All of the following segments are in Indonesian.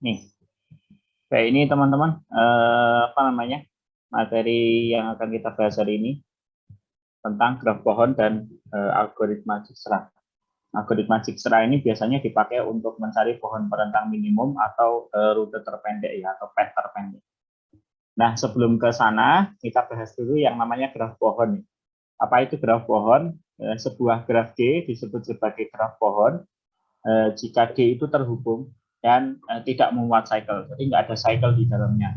Nih, kayak ini teman-teman, apa namanya, materi yang akan kita bahas hari ini tentang graf pohon dan algoritma Dijkstra. Algoritma Dijkstra ini biasanya dipakai untuk mencari pohon perentang minimum atau rute terpendek ya, atau path terpendek. Nah, sebelum ke sana, kita bahas dulu yang namanya graf pohon. Apa itu graf pohon? Sebuah graf G disebut sebagai graf pohon jika G itu terhubung dan tidak memuat cycle. Jadi nggak ada cycle di dalamnya.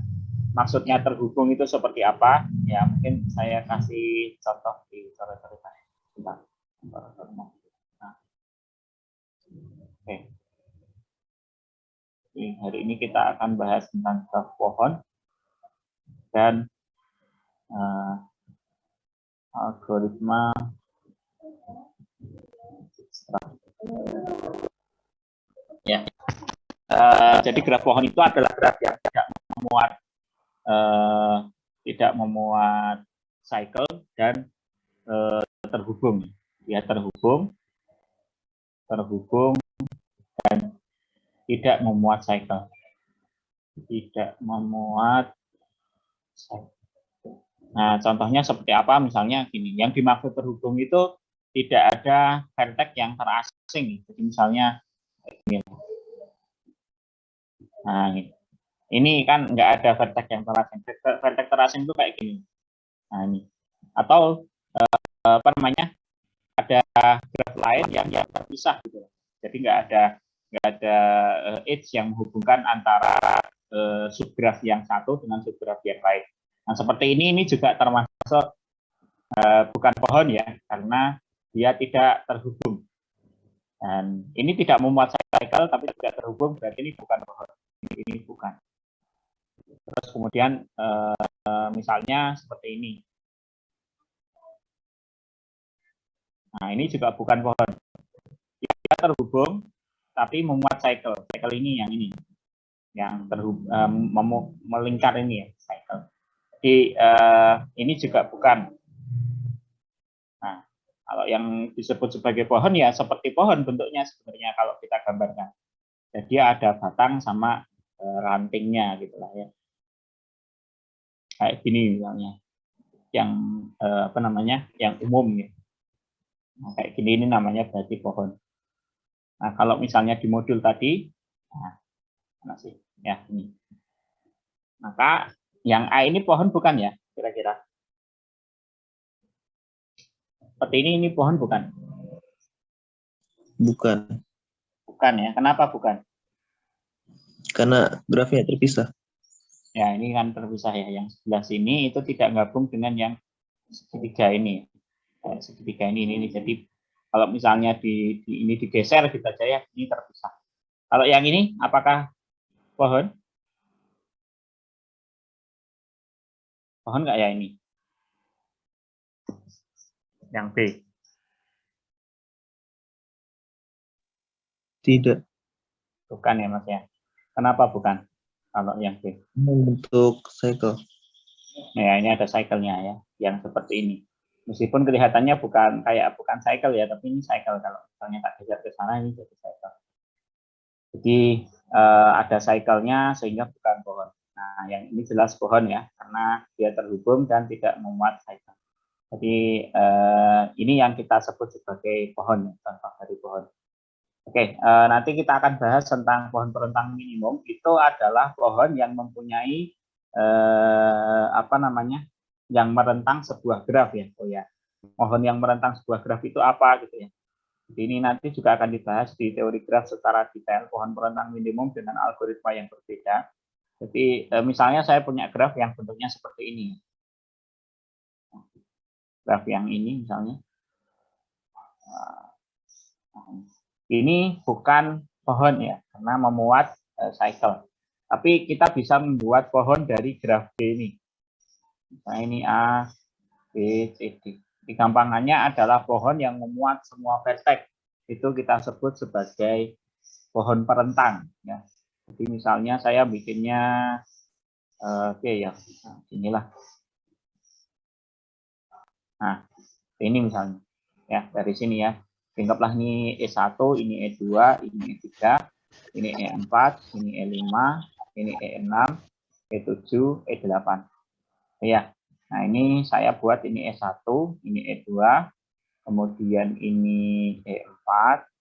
Maksudnya terhubung itu seperti apa? Ya, mungkin saya kasih contoh di coret-coretan. Nah, oke. Jadi, hari ini kita akan bahas tentang graf pohon dan algoritma Dijkstra. Ya. Jadi graf pohon itu adalah graf yang tidak memuat cycle dan terhubung. Ya, terhubung dan tidak memuat cycle. Tidak memuat cycle. Nah, contohnya seperti apa? Misalnya gini, yang dimaksud terhubung itu tidak ada vertex yang terasing. Jadi misalnya gini. Nah, ini kan nggak ada vertex yang terasing. Vertex terasing itu kayak gini. Nah, ini. Atau apa namanya? Ada graf lain yang terpisah gitu. Jadi nggak ada edge yang menghubungkan antara subgraf yang satu dengan subgraf yang lain. Nah, seperti ini juga termasuk bukan pohon ya, karena dia tidak terhubung. Dan ini tidak memuat cycle tapi tidak terhubung, berarti ini bukan pohon. Ini bukan. Terus kemudian misalnya seperti ini. Nah, ini juga bukan pohon. Dia terhubung tapi memuat cycle. Cycle ini yang terhubung melingkar ini ya, cycle. Jadi ini juga bukan. Nah, kalau yang disebut sebagai pohon ya seperti pohon bentuknya sebenarnya kalau kita gambarkan. Jadi dia ada batang sama rantingnya gitulah ya. Kayak gini misalnya. Yang apa namanya? Yang umum ya. Nah, kayak gini ini namanya berarti pohon. Nah, kalau misalnya di modul tadi, nah, mana sih? Ya, ini. Maka yang A ini pohon bukan ya, kira-kira? Seperti ini pohon bukan? Bukan. Bukan ya, kenapa bukan? Karena grafnya terpisah. Ya, ini kan terpisah ya. Yang sebelah sini itu tidak gabung dengan yang segitiga ini. Segitiga ini. Jadi kalau misalnya ini digeser gitu aja ya, ini terpisah. Kalau yang ini, apakah pohon? Pohon nggak ya ini? Yang B. Tidak. Bukan ya Mas ya. Kenapa bukan? Kalau yang B. Untuk cycle. Nah, ini ada cycle-nya ya, yang seperti ini. Meskipun kelihatannya bukan cycle ya, tapi ini cycle. Kalau misalnya tak geser ke sana ini jadi cycle. Jadi ada cycle-nya sehingga bukan pohon. Nah, yang ini jelas pohon ya, karena dia terhubung dan tidak memuat cycle. Jadi ini yang kita sebut sebagai pohon, contoh dari pohon. Oke, nanti kita akan bahas tentang pohon perentang minimum. Itu adalah pohon yang mempunyai apa namanya, yang merentang sebuah graf ya. Oh ya, pohon yang merentang sebuah graf itu apa gitu ya. Jadi ini nanti juga akan dibahas di teori graf secara detail, pohon perentang minimum dengan algoritma yang berbeda. Jadi misalnya saya punya graf yang bentuknya seperti ini. Graf yang ini misalnya. Ini bukan pohon ya, karena memuat cycle. Tapi kita bisa membuat pohon dari graf B ini. Nah, ini A, B, C, D. Di gampangannya adalah pohon yang memuat semua vertex. Itu kita sebut sebagai pohon perentang. Ya. Jadi misalnya saya bikinnya, oke ya, nah, inilah. Nah, ini misalnya. Ya, dari sini ya. Anggaplah ini E1, ini E2, ini E3, ini E4, ini E5, ini E6, E7, E8. Ya. Nah, ini saya buat ini E1, ini E2, kemudian ini E4,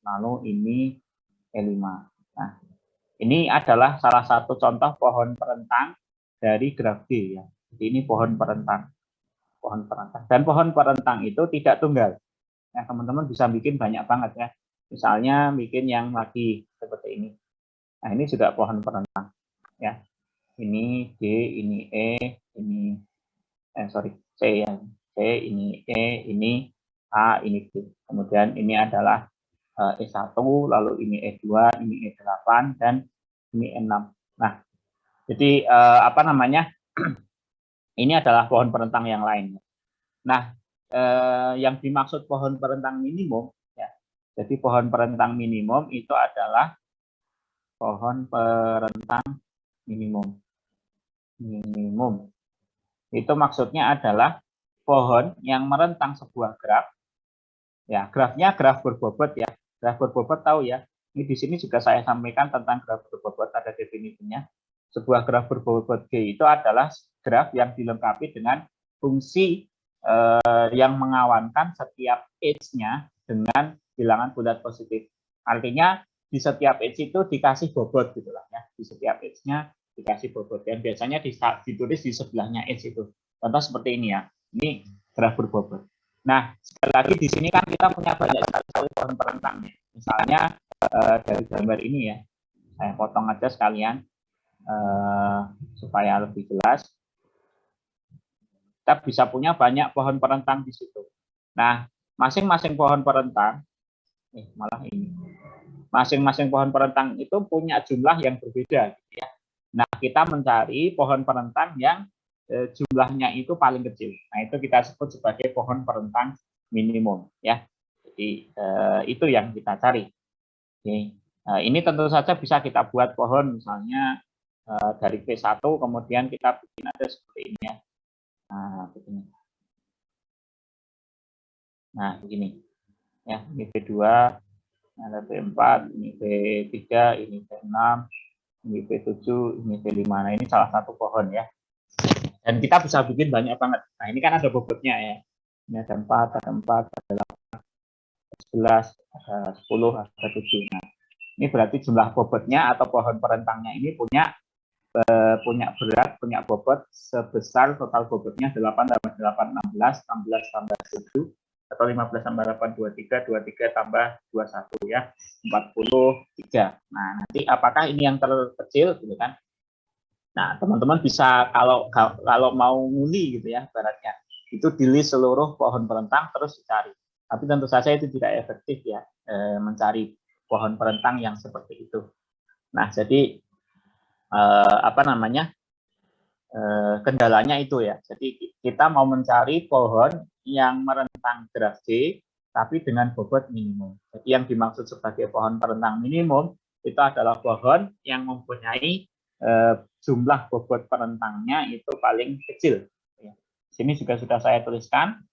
lalu ini E5. Nah, ini adalah salah satu contoh pohon perentang dari graf D ya. Jadi ini pohon perentang. Pohon perentang. Dan pohon perentang itu tidak tunggal. Nah, teman-teman bisa bikin banyak banget ya. Misalnya bikin yang lagi seperti ini. Nah, ini juga pohon perentang ya. Ini D, ini E, ini C ya. C, ini E, ini A, ini D. Kemudian ini adalah E1, lalu ini E2, ini E8 dan ini E6. Nah, jadi apa namanya? Ini adalah pohon perentang yang lain. Nah, yang dimaksud pohon perentang minimum ya. Jadi pohon perentang minimum itu adalah pohon perentang minimum. Minimum. Itu maksudnya adalah pohon yang merentang sebuah graf. Ya, grafnya graf berbobot ya. Graf berbobot tahu ya. Ini di sini juga saya sampaikan tentang graf berbobot, ada definisinya. Sebuah graf berbobot G itu adalah graf yang dilengkapi dengan fungsi yang mengawankan setiap edge-nya dengan bilangan bulat positif. Artinya di setiap edge itu dikasih bobot gitu lah ya. Di setiap edge-nya dikasih bobot dan biasanya ditulis di sebelahnya edge itu. Contoh seperti ini ya. Ini graf berbobot. Nah, sekali lagi di sini kan kita punya banyak sekali pohon perentangnya. Misalnya dari gambar ini ya, saya potong aja sekalian supaya lebih jelas. Kita bisa punya banyak pohon perentang di situ. Nah, masing-masing pohon perentang, malah ini, masing-masing pohon perentang itu punya jumlah yang berbeda. Ya. Nah, kita mencari pohon perentang yang jumlahnya itu paling kecil. Nah, itu kita sebut sebagai pohon perentang minimum. Ya. Jadi itu yang kita cari. Oke. Ini tentu saja bisa kita buat pohon, misalnya dari P1, kemudian kita bikin ada seperti ini ya. Nah, begini. Nah, begini. Ya, ini P2, ada P4, ini P3, ini P6, ini P7, ini P5. Nah, ini salah satu pohon ya. Dan kita bisa bikin banyak banget. Nah, ini kan ada bobotnya ya. Ini ada 4, ada 4, ada 8, ada 11, ada 10, ada 7. Nah, ini berarti jumlah bobotnya atau pohon perentangnya ini punya berat, punya bobot sebesar total bobotnya 8 tambah 8, 16, 16 tambah 7, atau 15 tambah 8, 23, 23 tambah 21 ya, 43. Nah, nanti apakah ini yang terkecil gitu kan? Nah, teman-teman bisa kalau mau ngundi gitu ya, baratnya itu di list seluruh pohon perentang terus dicari. Tapi tentu saja itu tidak efektif ya, mencari pohon perentang yang seperti itu. Nah, jadi apa namanya? Kendalanya itu ya. Jadi kita mau mencari pohon yang merentang graf D tapi dengan bobot minimum. Jadi yang dimaksud sebagai pohon perentang minimum itu adalah pohon yang mempunyai jumlah bobot perentangnya itu paling kecil. Sini juga sudah saya tuliskan.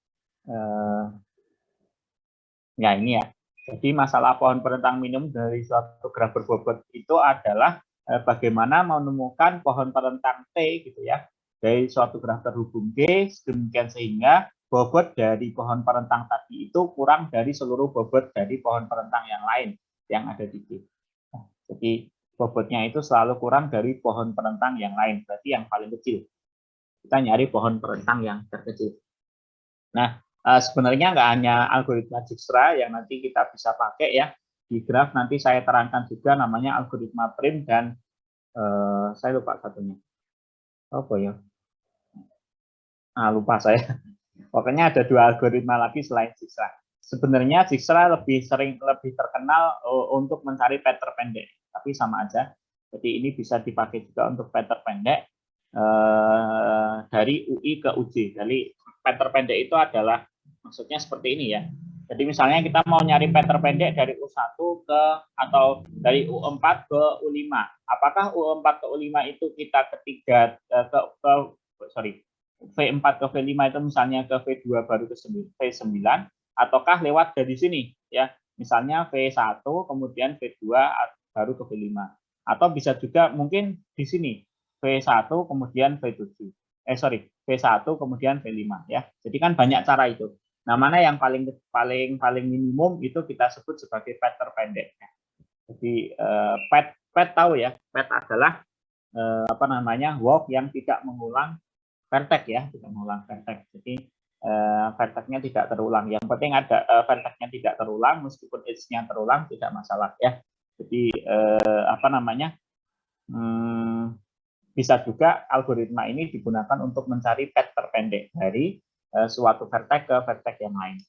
Ya ini ya. Jadi masalah pohon perentang minimum dari suatu graf berbobot itu adalah bagaimana menemukan pohon perentang T gitu ya dari suatu graf terhubung G demikian sehingga bobot dari pohon perentang tadi itu kurang dari seluruh bobot dari pohon perentang yang lain yang ada di G. Nah, jadi bobotnya itu selalu kurang dari pohon perentang yang lain, berarti yang paling kecil. Kita nyari pohon perentang yang terkecil. Nah, sebenarnya nggak hanya algoritma Dijkstra yang nanti kita bisa pakai ya di graf, nanti saya terangkan juga namanya algoritma prim dan saya lupa satunya. Apa ya? Lupa saya. Pokoknya ada 2 algoritma lagi selain Dijkstra. Sebenarnya Dijkstra lebih terkenal untuk mencari pattern pendek, tapi sama aja. Jadi ini bisa dipakai juga untuk pattern pendek dari UI ke UJ. Jadi pattern pendek itu adalah maksudnya seperti ini ya. Jadi misalnya kita mau nyari pattern pendek dari U1 ke atau dari U4 ke U5. Apakah U4 ke U5 itu kita ketiga V4 ke V5 itu misalnya ke V2 baru ke V9 ataukah lewat dari sini ya. Misalnya V1 kemudian V2 baru ke V5. Atau bisa juga mungkin di sini V1 kemudian V7. V1 kemudian V5 ya. Jadi kan banyak cara itu. Nah, mana yang paling minimum itu kita sebut sebagai pet terpendek. Jadi pet tahu ya, pet adalah walk yang tidak mengulang vertex ya, tidak mengulang vertex. Jadi vertexnya tidak terulang. Yang penting ada vertexnya tidak terulang, meskipun edge-nya terulang tidak masalah ya. Jadi bisa juga algoritma ini digunakan untuk mencari pet terpendek dari suatu vertex ke vertex yang lain.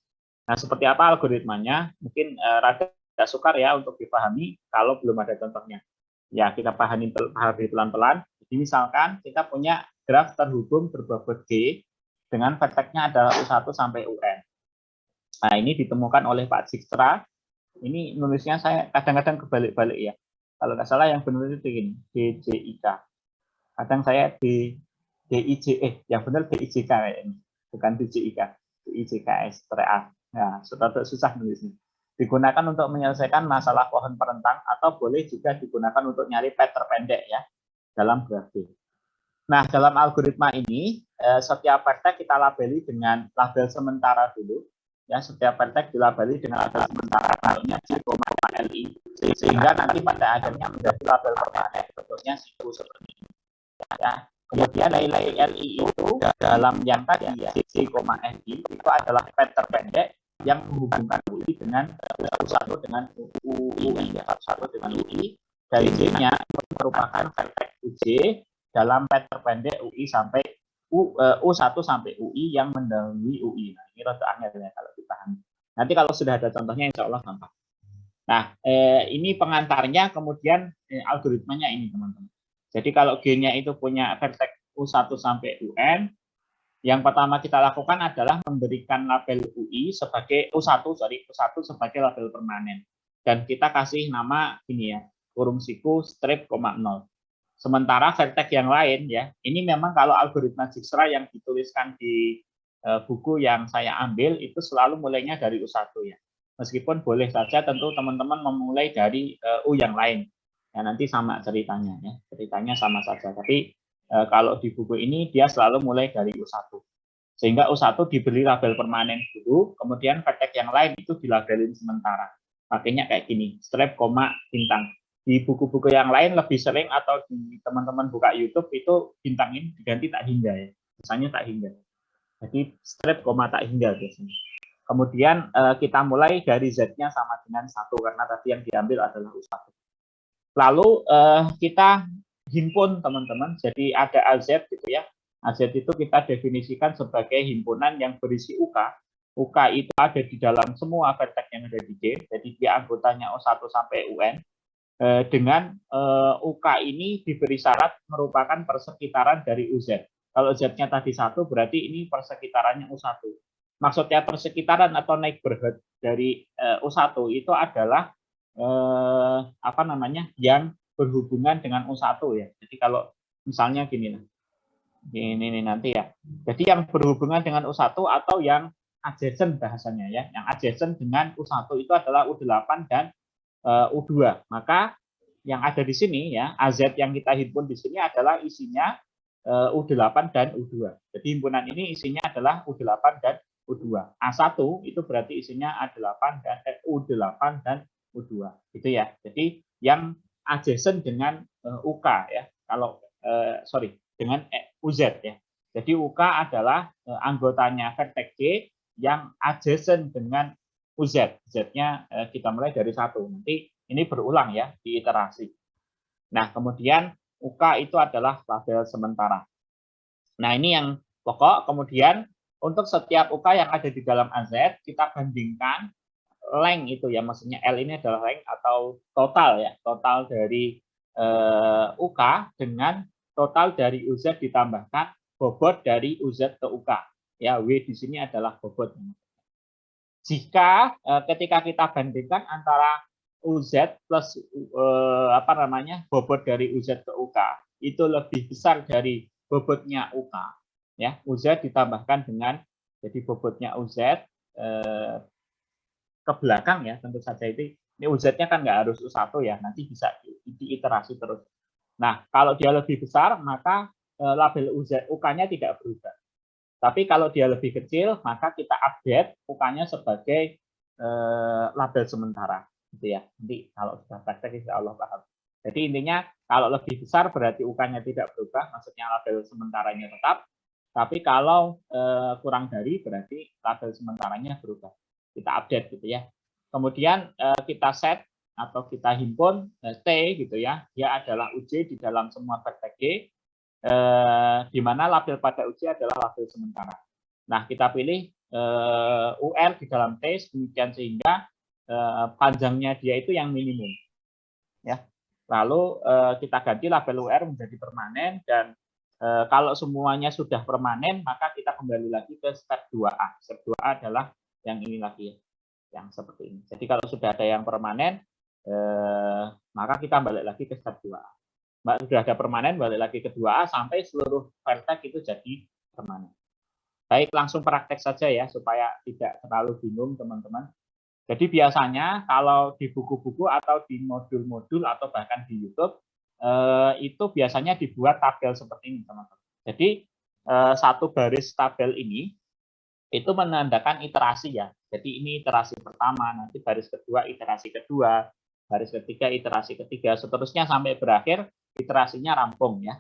Nah, seperti apa algoritmanya? Mungkin rada sukar ya untuk dipahami kalau belum ada contohnya. Ya, kita pahami pelan-pelan. Jadi misalkan kita punya graf terhubung berbobot G dengan vertexnya adalah U1 sampai UN. Nah, ini ditemukan oleh Pak Dijkstra. Ini nulisnya saya kadang-kadang kebalik-balik ya. Kalau nggak salah yang benar itu begini, DJIK. Kadang saya di DIJ, yang benar DIJK kayaknya, bukan DJIK, DIJKS, Nah, susah nulisnya. Digunakan untuk menyelesaikan masalah pohon perentang atau boleh juga digunakan untuk nyari pet terpendek ya dalam grafik. Nah, dalam algoritma ini setiap vertex kita labeli dengan label sementara dulu. Ya, setiap vertex dilabeli dengan label sementara, namanya C,LI, sehingga nanti pada akhirnya menjadi label permanen, bentuknya siku seperti ini. Ya. Kemudian nilai LI itu dalam yang tadi ya C,LI itu adalah pet terpendek yang menghubungkan UI dengan U1 dengan UI ya, U1 dengan UI, dan J-nya merupakan vertex UJ dalam pet terpendek UI sampai U1 sampai UI yang mendahului UI. Nah, ini rada angel ya kalau dipahami. Nanti kalau sudah ada contohnya insya Allah gampang. Nah, ini pengantarnya, kemudian algoritmanya ini teman-teman. Jadi kalau G-nya itu punya vertex U1 sampai UN, yang pertama kita lakukan adalah memberikan label UI sebagai U1 sebagai label permanen. Dan kita kasih nama ini ya, kurung siku strip, 0. Sementara vertex yang lain ya, ini memang kalau algoritma Dijkstra yang dituliskan di buku yang saya ambil itu selalu mulainya dari U1 ya. Meskipun boleh saja tentu teman-teman memulai dari U yang lain. Ya, nanti sama ceritanya ya. Ceritanya sama saja, tapi kalau di buku ini dia selalu mulai dari U1. Sehingga U1 diberi label permanen dulu, kemudian vertex yang lain itu dilabelin sementara. Pakainya kayak gini, strip, koma, bintang. Di buku-buku yang lain lebih sering atau di teman-teman buka YouTube itu bintang ini diganti tak hingga ya. Misalnya tak hingga. Jadi strip, koma, tak hingga biasanya. Kemudian kita mulai dari Z-nya sama dengan 1 karena tadi yang diambil adalah U1. Lalu kita himpun teman-teman, jadi ada AZ gitu ya. AZ itu kita definisikan sebagai himpunan yang berisi UK. UK itu ada di dalam semua vertex yang ada di G, jadi dia anggotanya O1 sampai UN. Dengan UK ini diberi syarat merupakan persekitaran dari UZ. Kalau Z-nya tadi 1, berarti ini persekitarannya U1. Maksudnya persekitaran atau neighborhood dari U1 itu adalah yang berhubungan dengan U1 ya. Jadi kalau misalnya gini lah. Ini nanti ya. Jadi yang berhubungan dengan U1 atau yang adjacent bahasanya ya. Yang adjacent dengan U1 itu adalah U8 dan U2. Maka yang ada di sini ya, AZ yang kita himpun di sini adalah isinya U8 dan U2. Jadi himpunan ini isinya adalah U8 dan U2. A1 itu berarti isinya A8 dan U8 dan U2 gitu ya. Jadi yang adjacent dengan UK ya. Kalau dengan UZ ya. Jadi UK adalah anggotanya vertex G yang adjacent dengan UZ. Z-nya kita mulai dari 1. Nanti ini berulang ya di iterasi. Nah, kemudian UK itu adalah label sementara. Nah, ini yang pokok. Kemudian untuk setiap UK yang ada di dalam AZ, kita bandingkan length itu ya, maksudnya L ini adalah length atau total ya, total dari UK dengan total dari UZ ditambahkan bobot dari UZ ke UK. Ya, W di sini adalah bobot. Jika ketika kita bandingkan antara UZ plus bobot dari UZ ke UK itu lebih besar dari bobotnya UK, ya UZ ditambahkan dengan jadi bobotnya UZ ke belakang ya, tentu saja ini UZ-nya kan nggak harus U1 ya, nanti bisa diiterasi terus. Nah, kalau dia lebih besar, maka label UK-nya tidak berubah. Tapi kalau dia lebih kecil, maka kita update UK-nya sebagai label sementara, gitu ya. Nanti kalau sudah praktek, insya Allah paham. Jadi intinya kalau lebih besar berarti UK-nya tidak berubah, maksudnya label sementaranya tetap. Tapi kalau kurang dari berarti label sementaranya berubah. Kita update gitu ya. Kemudian kita set atau kita himpun T gitu ya. Dia adalah UJ di dalam semua vertex G, di mana label pada UJ adalah label sementara. Nah, kita pilih UR di dalam T demikian sehingga panjangnya dia itu yang minimum. Ya. Lalu kita ganti label UR menjadi permanen dan kalau semuanya sudah permanen, maka kita kembali lagi ke step 2A. Step 2A adalah yang ini lagi, yang seperti ini. Jadi kalau sudah ada yang permanen, maka kita balik lagi ke step 2A. Sudah ada permanen, balik lagi ke 2A sampai seluruh vertex itu jadi permanen. Baik, langsung praktek saja ya, supaya tidak terlalu bingung teman-teman. Jadi biasanya kalau di buku-buku atau di modul-modul atau bahkan di YouTube, itu biasanya dibuat tabel seperti ini, teman-teman. Jadi satu baris tabel ini itu menandakan iterasi ya. Jadi ini iterasi pertama, nanti baris kedua iterasi kedua, baris ketiga iterasi ketiga, seterusnya sampai berakhir iterasinya rampung ya.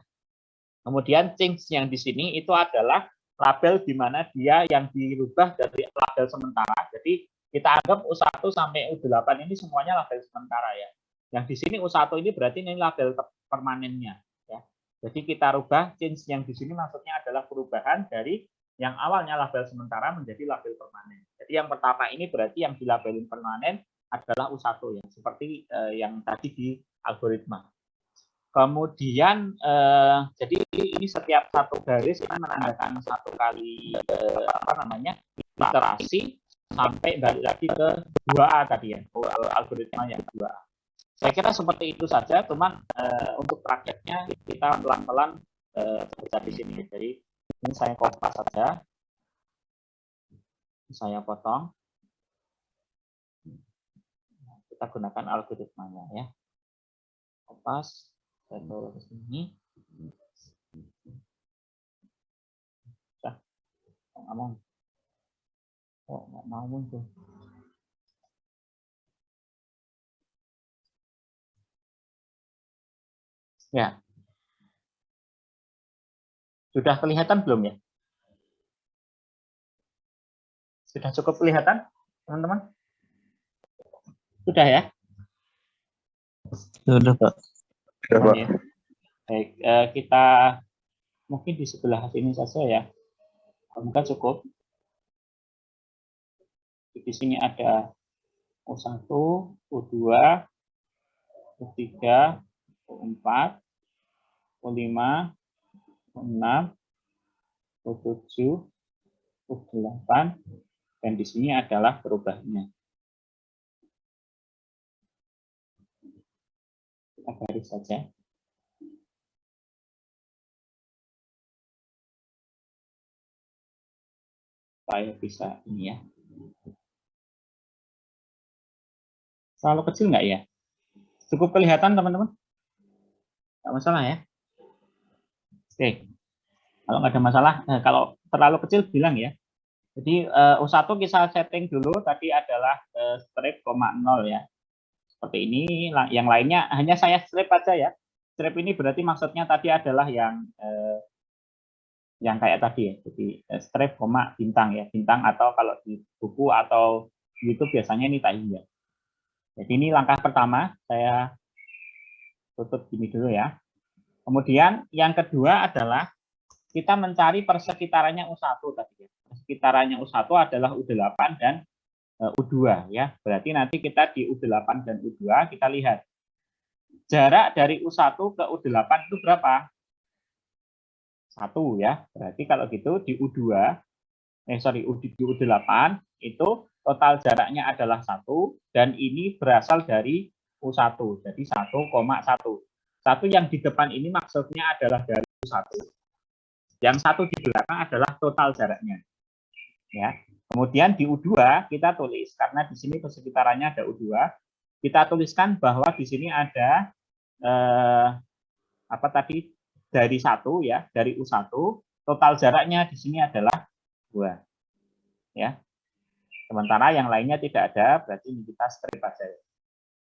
Kemudian change yang di sini itu adalah label di mana dia yang dirubah dari label sementara. Jadi kita anggap U1 sampai U8 ini semuanya label sementara ya. Yang di sini U1 ini berarti ini label permanennya ya. Jadi kita rubah change yang di sini maksudnya adalah perubahan dari yang awalnya label sementara menjadi label permanen. Jadi yang pertama ini berarti yang dilabelin permanen adalah U1 ya, seperti yang tadi di algoritma. Kemudian jadi ini setiap satu garis ini menandakan satu kali iterasi sampai balik lagi ke 2A tadi ya, algoritma yang 2A. Saya kira seperti itu saja, cuman untuk prakteknya kita pelan-pelan baca di sini. Jadi ini saya kopas saja, saya potong, kita gunakan algoritmanya ya, kopas. Saya bawa ke sini. Nggak mau. Oh, nggak mau muncul. Ya. Sudah kelihatan belum ya? Sudah cukup kelihatan, teman-teman? Sudah ya? Sudah, Pak. Oh, ya. Baik, kita mungkin di sebelah sini saja ya. Semoga cukup. Di sini ada U1, U2, U3, U4, U5, U6, U7, U8, dan di sini adalah perubahannya. Kita garis saja. Supaya bisa ini ya. Terlalu kecil nggak ya? Cukup kelihatan teman-teman? Nggak masalah ya? Oke. Kalau nggak ada masalah, kalau terlalu kecil bilang ya. Jadi U1 kita setting dulu, tadi adalah strip, 0 ya. Seperti ini, yang lainnya hanya saya strip aja ya. Strip ini berarti maksudnya tadi adalah yang kayak tadi ya. Jadi strip, bintang ya. Bintang atau kalau di buku atau YouTube biasanya ini tak hingga. Jadi ini langkah pertama, saya tutup gini dulu ya. Kemudian yang kedua adalah kita mencari persekitarannya U1 tadi ya. Persekitarannya U1 adalah U8 dan U2 ya. Berarti nanti kita di U8 dan U2 kita lihat jarak dari U1 ke U8 itu berapa? 1 ya. Berarti kalau gitu di U2 di U8 itu total jaraknya adalah 1 dan ini berasal dari U1. Jadi 1,1. Satu yang di depan ini maksudnya adalah dari U1. Yang satu di belakang adalah total jaraknya. Ya. Kemudian di U2 kita tulis, karena di sini persekitarannya ada U2, kita tuliskan bahwa di sini ada apa tadi, dari 1 ya, dari U1, total jaraknya di sini adalah 2. Ya. Sementara yang lainnya tidak ada, berarti ini kita strip aja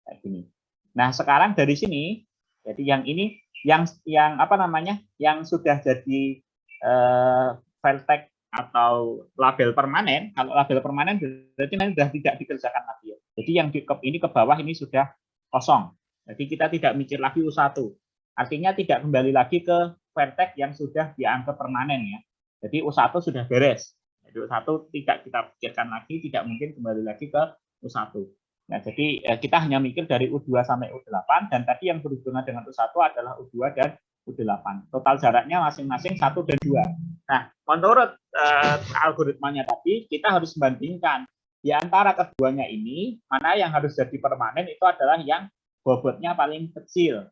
kayak gini. Nah, sekarang dari sini, jadi yang ini yang apa namanya? Yang sudah jadi file tag atau label permanen. Kalau label permanen berarti nanti sudah tidak dikerjakan lagi ya. Jadi yang ini ke bawah ini sudah kosong. Jadi kita tidak mikir lagi U1. Artinya tidak kembali lagi ke file tag yang sudah dianggap permanen ya. Jadi U1 sudah beres. Jadi U1 tidak kita pikirkan lagi, tidak mungkin kembali lagi ke U1. Nah, jadi kita hanya mikir dari U2 sampai U8, dan tadi yang berhubungan dengan U1 adalah U2 dan U8. Total jaraknya masing-masing 1 dan 2. Nah, menurut algoritmanya tadi, kita harus membandingkan di antara keduanya ini, mana yang harus jadi permanen itu adalah yang bobotnya paling kecil.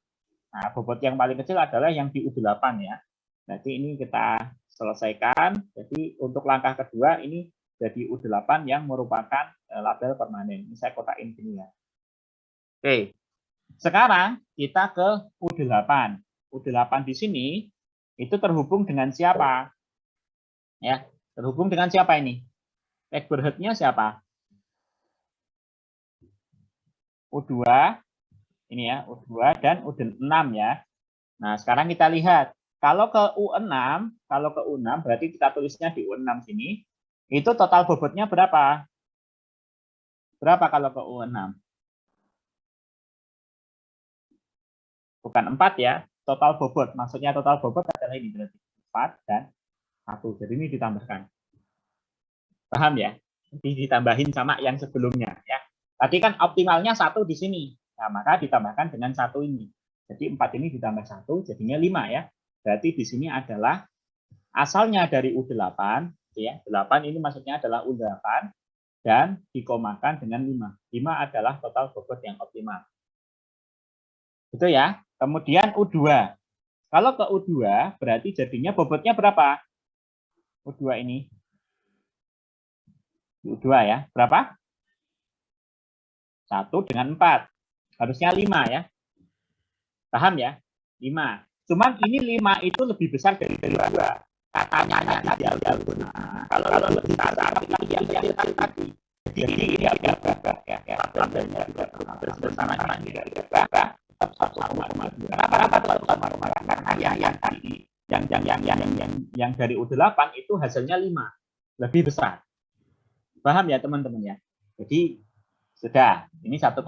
Nah, bobot yang paling kecil adalah yang di U8 ya. Jadi ini kita selesaikan. Jadi untuk langkah kedua ini jadi U8 yang merupakan label permanen. Ini saya kotakin sini ya. Oke. Sekarang kita ke U8. U8 di sini itu terhubung dengan siapa? Ya, terhubung dengan siapa ini? Neighborhood-nya siapa? U2 ini ya, U2 dan U6 ya. Nah, sekarang kita lihat. Kalau ke U6 berarti kita tulisnya di U6 sini. Itu total bobotnya berapa? Berapa kalau ke U6? Bukan 4 ya. Total bobot. Maksudnya total bobot adalah ini berarti 4 dan 1. Jadi ini ditambahkan. Paham ya? Jadi ditambahin sama yang sebelumnya ya. Tadi kan optimalnya 1 di sini. Nah, maka ditambahkan dengan 1 ini. Jadi 4 ini ditambah 1 jadinya 5 ya. Berarti di sini adalah asalnya dari U8 ya. 8 ini maksudnya adalah U8 dan dikomakan dengan 5. 5 adalah total bobot yang optimal. Itu ya. Kemudian U2. Kalau ke U2 berarti jadinya bobotnya berapa? U2 ini. U2 ya. Berapa? 1 dengan 4. Harusnya 5 ya. Paham ya? 5. Cuman ini 5 itu lebih besar dari 2. Katanya tadi kalau lebih besar yang tadi. Jadi ini agak berubah ya. Labelnya juga bersama-sama tidak berubah. Kenapa karena yang tadi yang dari U8 itu hasilnya 5. Lebih besar. Paham ya teman-teman ya? Jadi sudah, ini 1,2.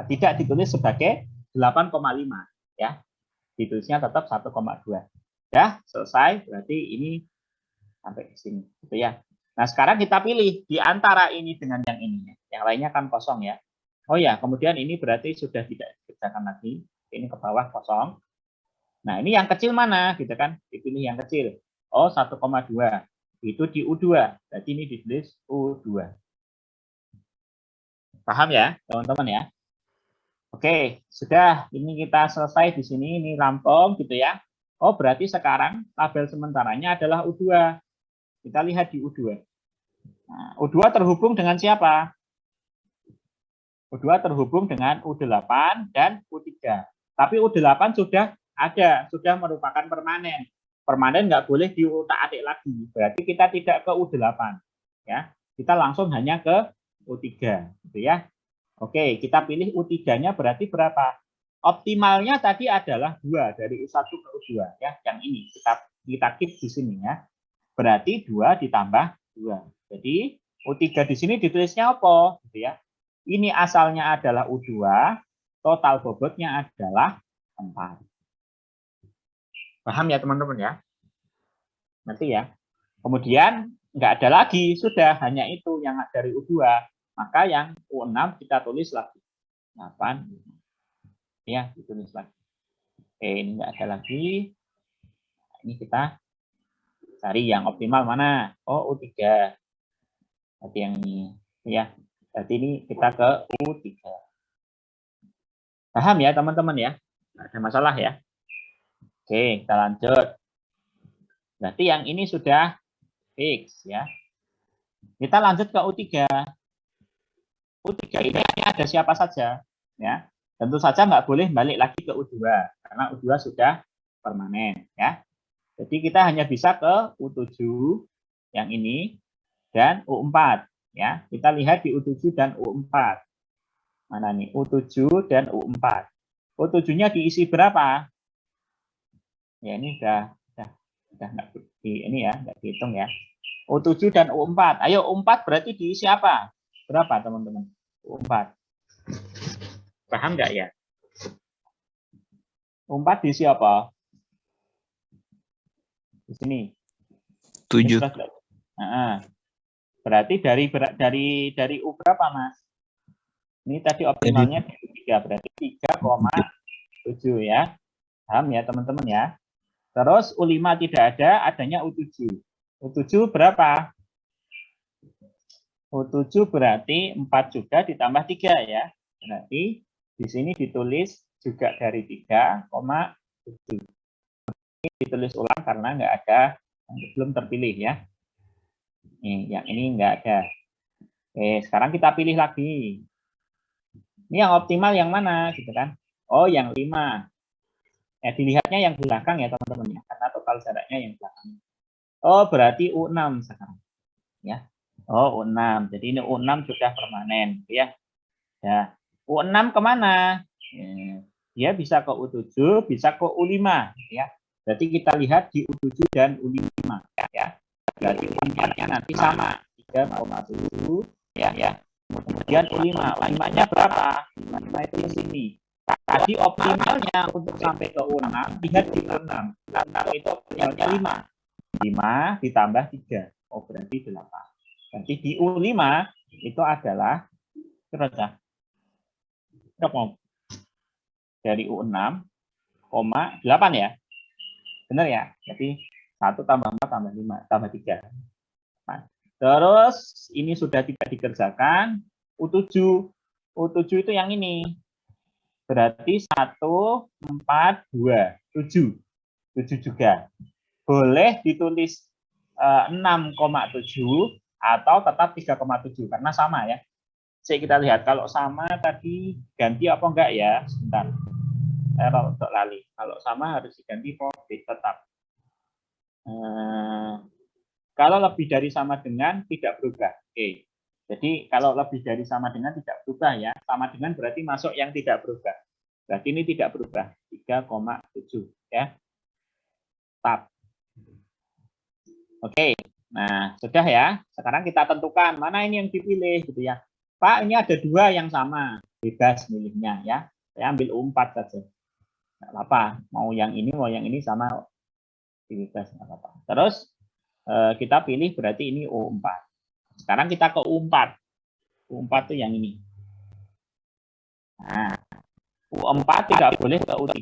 Tidak ditulis sebagai 8,5 ya. Ditulisnya tetap 1,2. Ya, selesai. Berarti ini sampai ke sini gitu ya. Nah, sekarang kita pilih di antara ini dengan yang ini. Yang lainnya kan kosong ya. Oh ya, kemudian ini berarti sudah tidak dikerjakan lagi. Ini ke bawah kosong. Nah, ini yang kecil mana gitu kan? Dipilih yang kecil. Oh, 1,2. Itu di U2. Berarti ini ditulis U2. Paham ya, teman-teman ya? Oke, sudah. Ini kita selesai di sini. Ini rampung gitu ya. Oh, berarti sekarang tabel sementaranya adalah U2. Kita lihat di U2. Nah, U2 terhubung dengan siapa? U2 terhubung dengan U8 dan U3. Tapi U8 sudah ada, sudah merupakan permanen. Permanen nggak boleh diutak-atik lagi. Berarti kita tidak ke U8. Ya, kita langsung hanya ke U3. Gitu ya. Oke, kita pilih U3-nya berarti berapa? Optimalnya tadi adalah 2 dari U1 ke U2 ya. Yang ini kita keep di sini ya. Berarti 2 ditambah 2. Jadi U3 di sini ditulisnya apa? Gitu ya. Ini asalnya adalah U2, total bobotnya adalah 4. Paham ya teman-teman ya? Nanti ya. Kemudian nggak ada lagi, sudah hanya itu yang dari U2. Maka yang U6 kita tulis lagi. 8. Ya, ditulis lagi. Oke, ini nggak ada lagi. Ini kita cari yang optimal mana? Oh, U3. Berarti yang ini. Ya, berarti ini kita ke U3. Paham ya teman-teman ya? Nggak ada masalah ya? Oke, kita lanjut. Berarti yang ini sudah fix ya. Kita lanjut ke U3. U3 ini ada siapa saja? Ya, tentu saja nggak boleh balik lagi ke U2 karena U2 sudah permanen. Ya, jadi kita hanya bisa ke U7 yang ini dan U4. Ya, kita lihat di U7 dan U4. Mana nih? U7 dan U4. U7-nya diisi berapa? Ya ini udah nggak di ini ya, nggak dihitung ya. U7 dan U4. Ayo U4 berarti diisi apa? Berapa teman-teman? U4. Paham nggak ya? U4 diisi apa? Di sini. 7. Nah, berarti dari U berapa, Mas? Ini tadi optimalnya 3, berarti 3,7 ya. Paham ya, teman-teman ya? Terus U5 tidak ada, adanya U7. U7 berapa? U7 berarti 4 juga ditambah 3 ya. Berarti di sini ditulis juga dari 3,7. Ini ditulis ulang karena nggak ada yang belum terpilih ya. Nih, yang ini nggak ada. Oke, sekarang kita pilih lagi. Ini yang optimal yang mana gitu kan? Oh, yang 5. Dilihatnya yang belakang ya teman-teman ya, karena total jaraknya yang belakang. Oh, berarti U6 sekarang. Ya. Oh, U6. Jadi ini U6 sudah permanen ya. Ya. U6 kemana? Dia bisa ke U7, bisa ke U5 ya. Berarti kita lihat di U7 dan U5 ya. Berarti U5-nya nanti sama 3,7 ya. Kemudian U5, U5-nya berapa? U5 itu di sini. Tadi optimalnya untuk sampai ke U6, lihat di U6. Itu optimalnya 5. 5 ditambah 3. Oh, berarti 8. Berarti di U5 itu adalah berapa? Dari U6,8 ya. Benar ya? Jadi 1 tambah 4 tambah 5 tambah 3. Nah, terus ini sudah tidak dikerjakan. U7. U7 itu yang ini. Berarti 1, 4, 2, 7. 7 juga. Boleh ditulis 6,7 atau tetap 3,7 karena sama ya. Jadi kita lihat kalau sama tadi ganti apa enggak ya? Sebentar. Error untuk lali. Kalau sama harus diganti profit tetap. Kalau lebih dari sama dengan tidak berubah. Oke. Jadi kalau lebih dari sama dengan tidak berubah ya. Sama dengan berarti masuk yang tidak berubah. Berarti ini tidak berubah. 3,7 ya. Tetap. Oke. Nah, sudah ya. Sekarang kita tentukan mana ini yang dipilih gitu ya. Pak, ini ada 2 yang sama. Bebas milihnya ya. Saya ambil U4 saja. Nggak apa-apa. Mau yang ini sama. Bebas nggak apa-apa. Terus kita pilih berarti ini U4. Sekarang kita ke U4. U4 itu yang ini. Nah, U4 tidak boleh ke U3,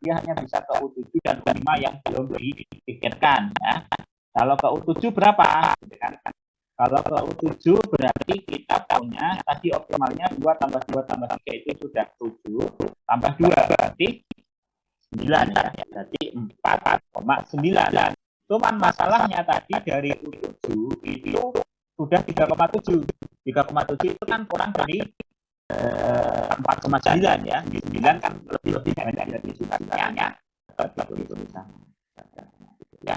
dia hanya bisa ke U7 dan U5 yang belum dipikirkan. Ya. Kalau ke U7 berapa? Kalau ke U7 berarti kita punya tadi optimalnya 2 tambah 2 tambah 3 itu sudah 7, tambah 2 berarti 9 ya. Berarti 4,9. Cuman masalahnya tadi dari U7 itu sudah 3,7. 3,7 itu kan kurang dari 4,9 ya. 9 kan lebih banyak dari suratnya.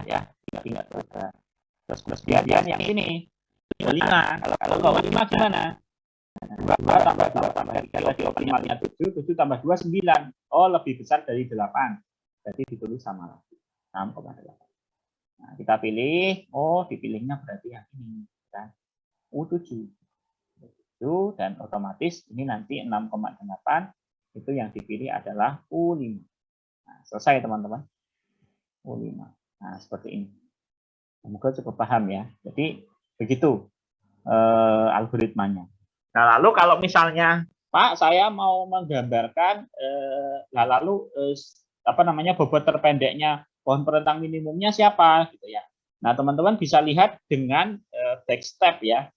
Ya. Tinggal terus kemudian yang ini 5. Kalau 5 gimana? 2 tambah 2 tambah 3 tadi optimalnya 7 tambah 2 9. Oh, lebih besar dari 8. Berarti ditulis sama lagi. 6,8. Nah, kita pilih, dipilihnya berarti yang ini kan. U7. Dan otomatis ini nanti 6,8 itu yang dipilih adalah U5. Nah, selesai teman-teman. U5. Nah, seperti ini. Semoga cukup paham ya. Jadi begitu algoritmanya. Nah, lalu kalau misalnya Pak, saya mau menggambarkan bobot terpendeknya pohon perentang minimumnya siapa gitu ya. Nah, teman-teman bisa lihat dengan back step ya,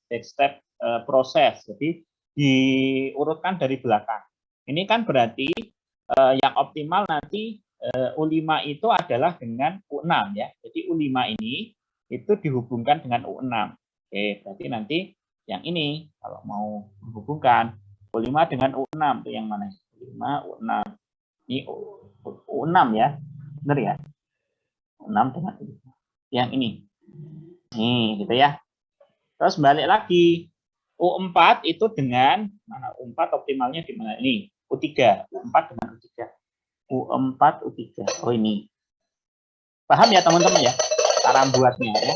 proses. Jadi diurutkan dari belakang. Ini kan berarti yang optimal nanti U5 itu adalah dengan U6 ya. Jadi U5 ini itu dihubungkan dengan U6. Oke, berarti nanti yang ini kalau mau menghubungkan U5 dengan U6 itu yang mana? U5, U6. Ini U6 ya. Benar ya? U6 dengan U5. Yang ini. Nih, gitu ya. Terus balik lagi. U4 itu dengan mana? U4 optimalnya di mana? Ini, U3. U4 dengan U3. U4, U3. Oh, ini. Paham ya teman-teman ya? Cara buatnya ya.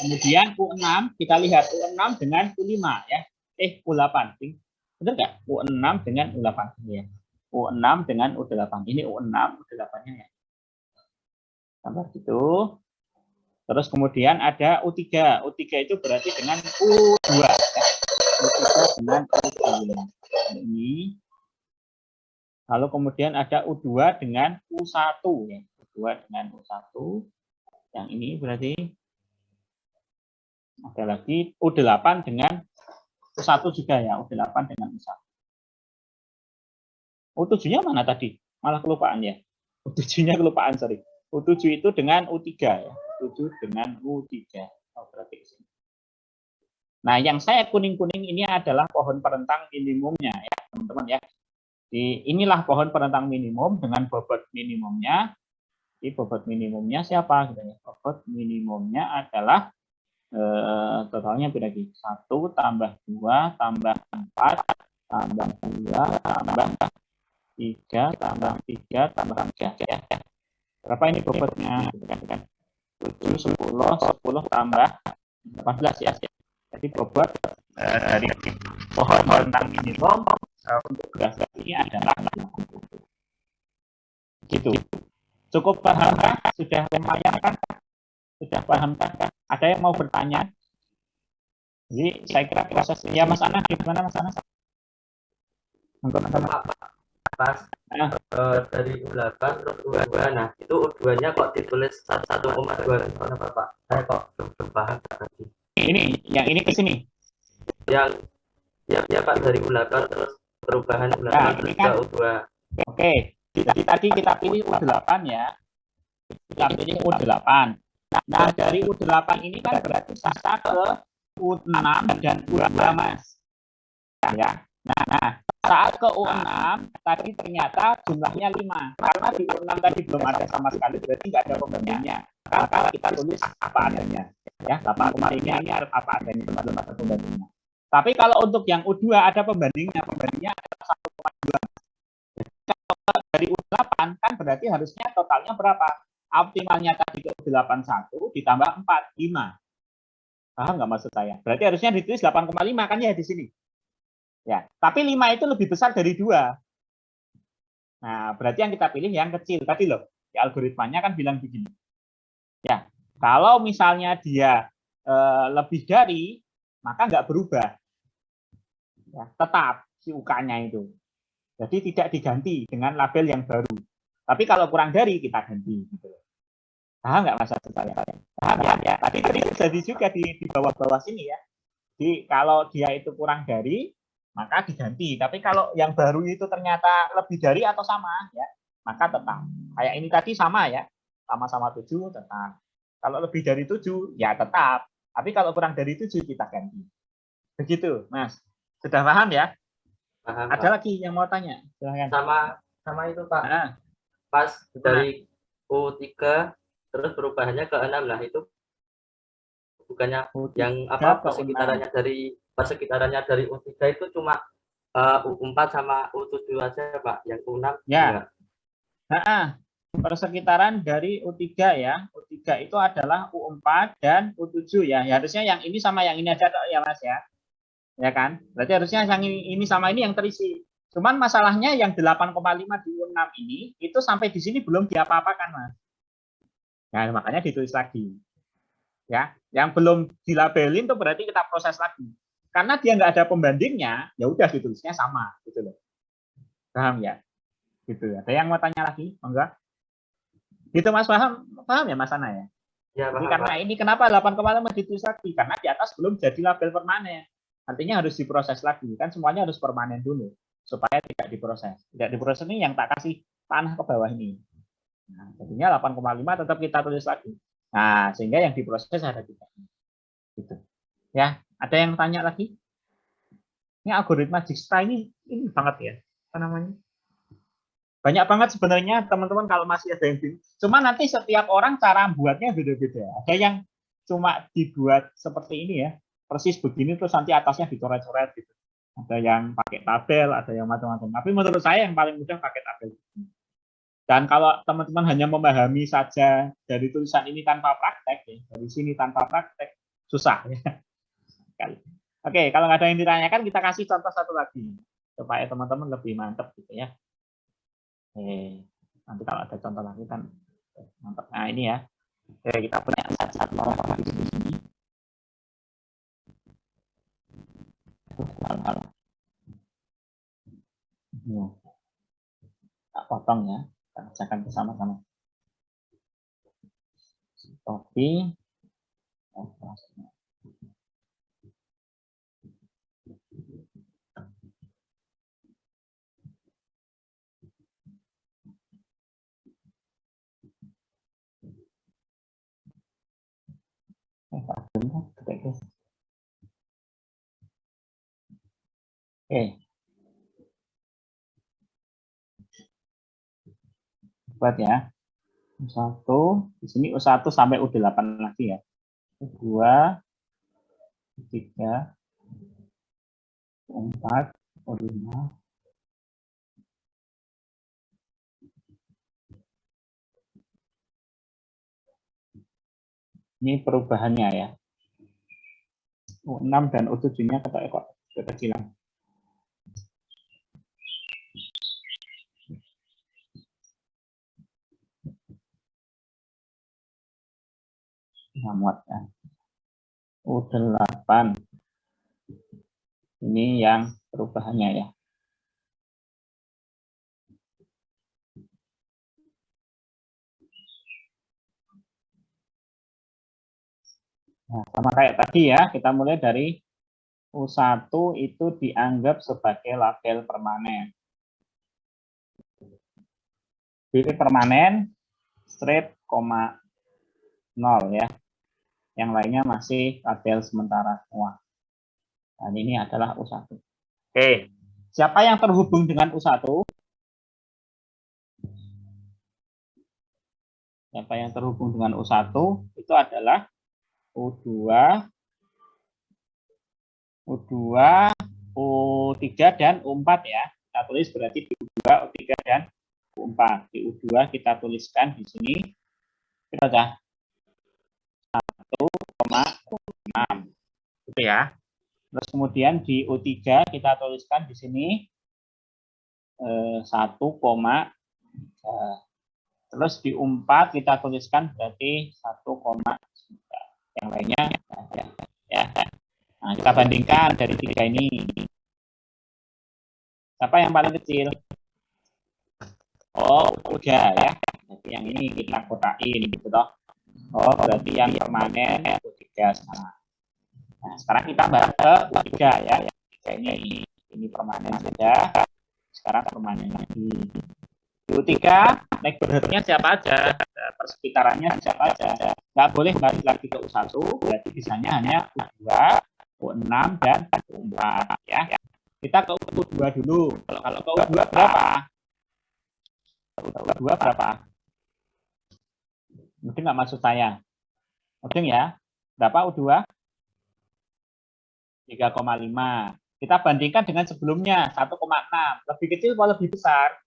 Kemudian U6, kita lihat U6 dengan U5 ya. U8. Benar nggak? U6 dengan U8 ya. U6 dengan U8. Ini U6, U8-nya ya. Tambah gitu. Terus kemudian ada U3. U3 itu berarti dengan U2 ya. U3 dengan U2. Ini. Lalu kemudian ada U2 dengan U1 ya. U2 dengan U1. Yang ini berarti ada lagi U8 dengan U1 juga ya. U8 dengan U1. U7-nya mana tadi? Malah kelupaan ya. U7-nya kelupaan, sorry. U7 itu dengan U3 ya. U7 dengan U3. Oh, berarti sini. Nah, yang saya kuning-kuning ini adalah pohon perentang minimumnya ya, teman-teman ya. Inilah pohon perentang minimum dengan bobot minimumnya. Di bobot minimumnya siapa? Bobot minimumnya adalah totalnya berarti 1 tambah 2 tambah 4 tambah 2 tambah 3 tambah 3 tambah 3 ya. Berapa ini bobotnya? 7, 10 tambah 18 ya. Jadi bobot dari pohon perentang minimum untuk gelas ini adalah gitu. Cukup paham kan? Sudah lumayan kan? Sudah paham kan? Ada yang mau bertanya? Jadi saya kira prosesnya ya Mas Anas, gimana Mas Anas? Pas dari U8 terus U2, nah itu U2-nya kok ditulis 1,2 gimana Bapak? Saya kok belum paham tadi. Ini, yang ini ke sini. Yang ya Pak, dari U8 terus perubahan U8 Nah, terus ini kan, ke U2. Oke, jadi tadi kita pilih U8 ya. Kita pilih U8. Nah, dari U8 ini kan berarti sisa ke U6 dan U2 Mas. Ya. Nah, saat ke U6 tadi ternyata jumlahnya 5. Karena di U6 tadi belum ada sama sekali, berarti nggak ada pembandingnya. Maka kita tulis apa adanya. Ya, 8,5 ini apa adanya, belum ada pembandingnya. Tapi kalau untuk yang U2 ada pembandingnya. Pembandingnya adalah 1,2. Kalau dari U8 kan berarti harusnya totalnya berapa? Optimalnya tadi ke U8 1 ditambah 4, 5. Paham nggak maksud saya? Berarti harusnya ditulis 8,5 kan ya di sini. Ya, tapi 5 itu lebih besar dari 2. Nah, berarti yang kita pilih yang kecil tadi loh. Di algoritmanya kan bilang begini. Ya, kalau misalnya dia lebih dari, maka nggak berubah. Ya, tetap si UK-nya itu. Jadi tidak diganti dengan label yang baru. Tapi kalau kurang dari, kita ganti. Gitu. Paham nggak maksud saya? Paham ya? Tadi terjadi juga di bawah-bawah sini ya. Jadi kalau dia itu kurang dari, maka diganti. Tapi kalau yang baru itu ternyata lebih dari atau sama, ya, maka tetap. Kayak ini tadi sama ya, sama-sama 7 tetap. Kalau lebih dari 7, ya tetap. Tapi kalau kurang dari 7, kita ganti. Begitu, Mas. Sudah paham ya? Paham, Ada Pak. lagi yang mau tanya? Silahkan. Sama itu Pak. Nah, Pas dari U3 terus perubahannya ke 6 lah, itu bukannya yang apa persekitarannya dari U3 itu cuma U4 sama U7 aja Pak, yang U6 ya. Nah, persekitaran dari U3 ya. U3 itu adalah U4 dan U7 ya. Harusnya yang ini sama yang ini aja ya Mas ya. Ya kan? Berarti harusnya yang ini sama ini yang terisi. Cuman masalahnya yang 8,5 di U6 ini itu sampai di sini belum diapa-apakan Mas. Nah, makanya ditulis lagi. Ya, yang belum dilabelin itu berarti kita proses lagi. Karena dia nggak ada pembandingnya, ya udah ditulisnya sama gitu loh. Paham ya? Gitu ya. Ada yang mau tanya lagi? Enggak? Gitu Mas, paham ya Mas Ana ya? Ya, Jadi paham, karena Pak. ini kenapa 8,5 ditulis lagi? Karena di atas belum jadi label permanen. Artinya harus diproses lagi. Kan semuanya harus permanen dulu supaya tidak diproses. Tidak diproses ini yang tak kasih tanah ke bawah ini. Nah, jadinya 8,5 tetap kita tulis lagi. Nah, sehingga yang diproses ada 3. Gitu. Ya, ada yang tanya lagi? Ini algoritma Dijkstra ini banget ya, apa namanya? Banyak banget sebenarnya teman-teman kalau masih ada yang bingung. Cuma nanti setiap orang cara buatnya beda-beda. Ada yang cuma dibuat seperti ini ya, persis begini terus nanti atasnya dicoret-coret gitu. Ada yang pakai tabel, ada yang macam-macam. Tapi menurut saya yang paling mudah pakai tabel. Dan kalau teman-teman hanya memahami saja dari tulisan ini tanpa praktek, ya, dari sini tanpa praktek, susah ya. Oke, kalau nggak ada yang ditanyakan, kita kasih contoh satu lagi supaya teman-teman lebih mantap gitu ya. Nanti kalau ada contoh lagi kan mantap. Nah ini ya, kita punya satu nomor di sini. Tak potong ya, kita kerjakan bersama-sama. Copy. Oke. Buat ya. U1, di sini U1 sampai U8 lagi ya. U2, U3, U4, U5. Ini perubahannya ya. U6 dan U7-nya kok kekecilan. Muat ya. U8. Ini yang perubahannya ya. Nah, sama kayak tadi ya, kita mulai dari U1 itu dianggap sebagai label permanen. Titik permanen, strip, 0 ya. Yang lainnya masih label sementara semua. Dan ini adalah U1. Oke, siapa yang terhubung dengan U1? Siapa yang terhubung dengan U1 itu adalah U2, U3, dan U4 ya. Kita tulis berarti di U2, U3, dan U4. Di U2 kita tuliskan di sini kita sudah 1,6 gitu ya. Terus kemudian di U3 kita tuliskan di sini 1, terus di U4 kita tuliskan berarti 1,9. Yang lainnya ya. Nah, kita bandingkan dari 3 ini. Siapa yang paling kecil? Oh, udah ya. Jadi yang ini kita kotain gitu toh. Oh, berarti yang permanen U3 sekarang. Nah, sekarang kita bahas ke U3 ya. Ini permanen saja. Sekarang permanen lagi. Di U3 naik berhentinya siapa aja? Persekitarannya siapa aja? Nggak boleh balik lagi ke U1, berarti bisanya hanya U2, U6, dan U4 ya. Kita ke U2 dulu. Kalau ke U2 berapa? U2 berapa? Mungkin nggak maksud saya. Mungkin ya. Berapa U2? 3,5. Kita bandingkan dengan sebelumnya 1,6. Lebih kecil atau lebih besar?